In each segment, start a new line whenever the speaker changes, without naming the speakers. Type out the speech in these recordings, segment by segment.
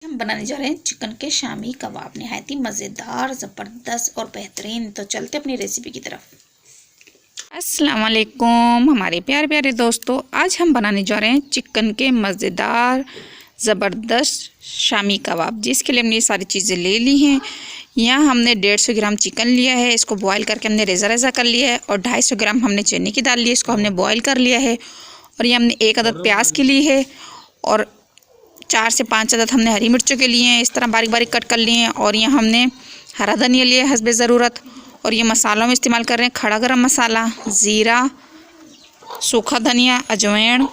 हम बनाने जा रहे हैं चिकन के शामी कबाब। नहायत ही मज़ेदार, ज़बरदस्त और बेहतरीन। तो चलते अपनी रेसिपी की तरफ। अस्सलाम वालेकुम हमारे प्यारे प्यारे दोस्तों, आज हम बनाने जा रहे हैं चिकन के मज़ेदार ज़बरदस्त शामी कबाब, जिसके लिए हमने ये सारी चीज़ें ले ली हैं। यहाँ हमने 150 ग्राम चिकन लिया है, इसको बॉईल करके हमने रेज़ा रेज़ा कर लिया है। और 250 ग्राम हमने चने की दाल ली है, इसको हमने बॉईल कर लिया है। और ये हमने 1 अदद प्याज की ली है और 4 से 5 अदद हमने हरी मिर्चों के लिए हैं, इस तरह बारीक बारीक कट कर लिए हैं। और ये हमने हरा धनिया लिया है हस्बे ज़रूरत। और ये मसालों में इस्तेमाल कर रहे हैं खड़ा गरम मसाला, ज़ीरा, सूखा धनिया, अजवाइन,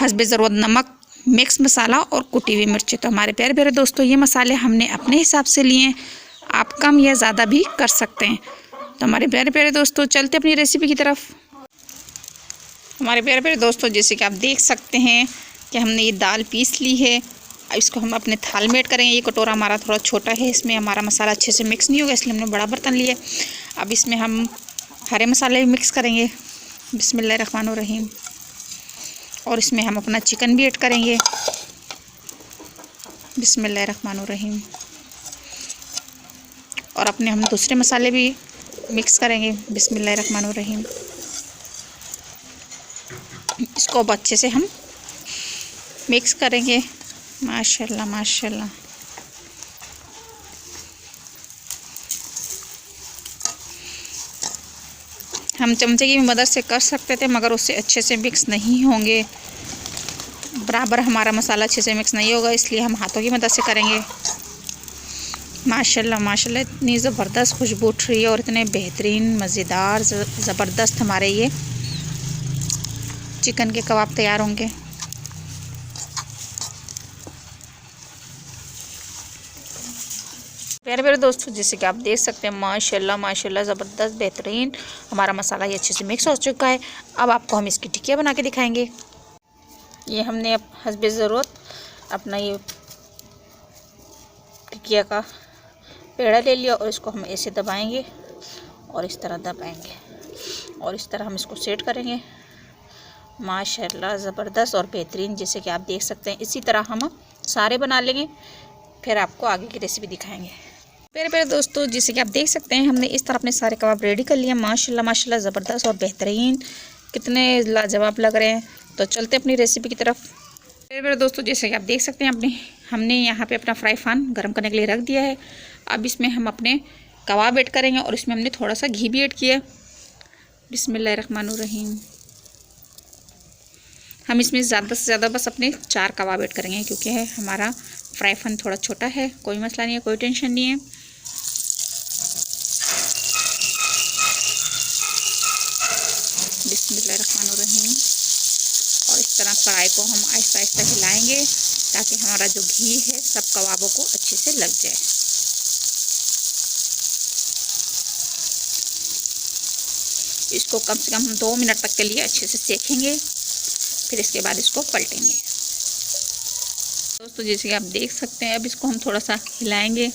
हस्बे ज़रूरत नमक, मिक्स मसाला और कुटी हुई मिर्ची। तो हमारे प्यारे प्यारे दोस्तों, ये मसाले हमने अपने हिसाब से लिए हैं, आप कम या ज़्यादा भी कर सकते हैं। तो हमारे प्यारे प्यारे दोस्तों, चलते अपनी रेसिपी की तरफ। हमारे प्यारे प्यारे दोस्तों, जैसे कि आप देख सकते हैं कि हमने ये दाल पीस ली है। अब इसको हम अपने थाल में ऐड करेंगे। ये कटोरा हमारा थोड़ा छोटा है, इसमें हमारा मसाला अच्छे से मिक्स नहीं होगा, इसलिए हमने बड़ा बर्तन लिया। अब इसमें हम हरे मसाले भी मिक्स करेंगे, बिस्मिल्लाहिर्रहमानिर्रहीम। और इसमें हम अपना चिकन भी ऐड करेंगे, बिस्मिल्लाहिर्रहमानिर्रहीम। और अपने हम दूसरे मसाले भी मिक्स करेंगे, बिस्मिल्लाहिर्रहमानिर्रहीम। इसको अब अच्छे से हम मिक्स करेंगे। माशाल्लाह माशाल्लाह। हम चमचे की मदद से कर सकते थे, मगर उससे अच्छे से मिक्स नहीं होंगे, बराबर हमारा मसाला अच्छे से मिक्स नहीं होगा, इसलिए हम हाथों की मदद से करेंगे। माशाल्लाह माशाल्लाह, इतनी ज़बरदस्त खुशबू उठ रही है और इतने बेहतरीन मज़ेदार ज़बरदस्त हमारे ये चिकन के कबाब तैयार होंगे। प्यारे प्यारे दोस्तों, जैसे कि आप देख सकते हैं माशाल्लाह माशाल्लाह ज़बरदस्त बेहतरीन हमारा मसाला ये अच्छे से मिक्स हो चुका है। अब आपको हम इसकी टिक्कियाँ बना के दिखाएंगे। ये हमने अब हस्बे ज़रूरत अपना ये टिक्किया का पेड़ा ले लिया और इसको हम ऐसे दबाएंगे और इस तरह दबाएंगे और इस तरह हम इसको सेट करेंगे। माशाल्लाह ज़बरदस्त और बेहतरीन, जैसे कि आप देख सकते हैं। इसी तरह हम सारे बना लेंगे, फिर आपको आगे की रेसिपी दिखाएंगे। प्यारे प्यारे दोस्तों, जैसे कि आप देख सकते हैं, हमने इस तरह अपने सारे कबाब रेडी कर लिए। माशाल्लाह माशाल्लाह ज़बरदस्त और बेहतरीन, कितने लाजवाब लग रहे हैं। तो चलते अपनी रेसिपी की तरफ। प्यारे प्यारे दोस्तों, जैसे कि आप देख सकते हैं, हमने यहाँ पे अपना फ्राई पैन गर्म करने के लिए रख दिया है। अब इसमें हम अपने कबाब ऐड करेंगे और इसमें हमने थोड़ा सा घी भी ऐड किया, बिस्मिल्लाहिर्रहमानिर्रहीम। हम इसमें ज़्यादा से ज़्यादा बस अपने 4 कबाब ऐड करेंगे, क्योंकि हमारा फ्राई पैन थोड़ा छोटा है। कोई मसला नहीं है, कोई टेंशन नहीं है। बिस्मिल्लाहिर्रहमानिर्रहीम। और इस तरह कढ़ाई को हम आहिस्ता आहिस्ता हिलाएंगे, ताकि हमारा जो घी है सब कबाबों को अच्छे से लग जाए। इसको कम से कम हम 2 मिनट तक के लिए अच्छे से सेकेंगे, फिर इसके बाद इसको पलटेंगे। दोस्तों, जैसे कि आप देख सकते हैं, अब इसको हम थोड़ा सा हिलाएंगे,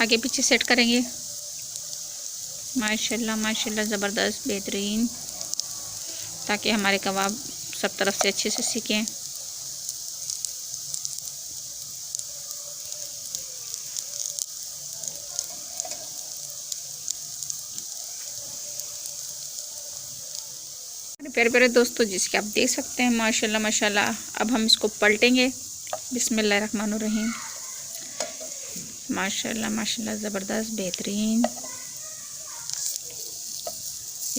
आगे पीछे सेट करेंगे। माशाल्लाह माशाल्लाह ज़बरदस्त बेहतरीन, ताकि हमारे कबाब सब तरफ से अच्छे से सीखें। प्यारे प्यारे दोस्तों, जैसे कि आप देख सकते हैं, माशाल्लाह माशाल्लाह। अब हम इसको पलटेंगे, बिस्मिल्लाहिर्रहमानिर्रहीम। माशाल्लाह माशाल्लाह ज़बरदस्त बेहतरीन,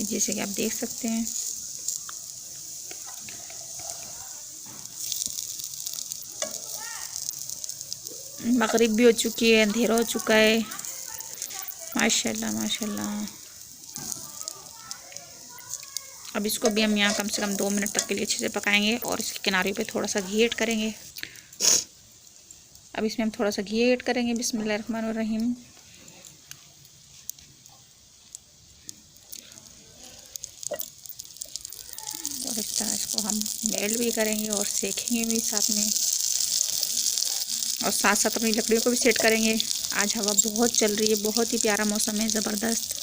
जैसे कि आप देख सकते हैं। मगरिब भी हो चुकी है, अंधेरा हो चुका है। माशाल्लाह माशाल्लाह। अब इसको भी हम यहाँ कम से कम 2 मिनट तक के लिए अच्छे से पकाएंगे और इसके किनारे पे थोड़ा सा घी ऐड करेंगे। अब इसमें हम थोड़ा सा घी ऐड करेंगे, बिस्मिल्लाहिर्रहमानिर्रहीम। और इस तरह इसको हम मेल्ट भी करेंगे और सेकेंगे भी साथ में, और साथ साथ अपनी लकड़ियों को भी सेट करेंगे। आज हवा बहुत चल रही है, बहुत ही प्यारा मौसम है, ज़बरदस्त।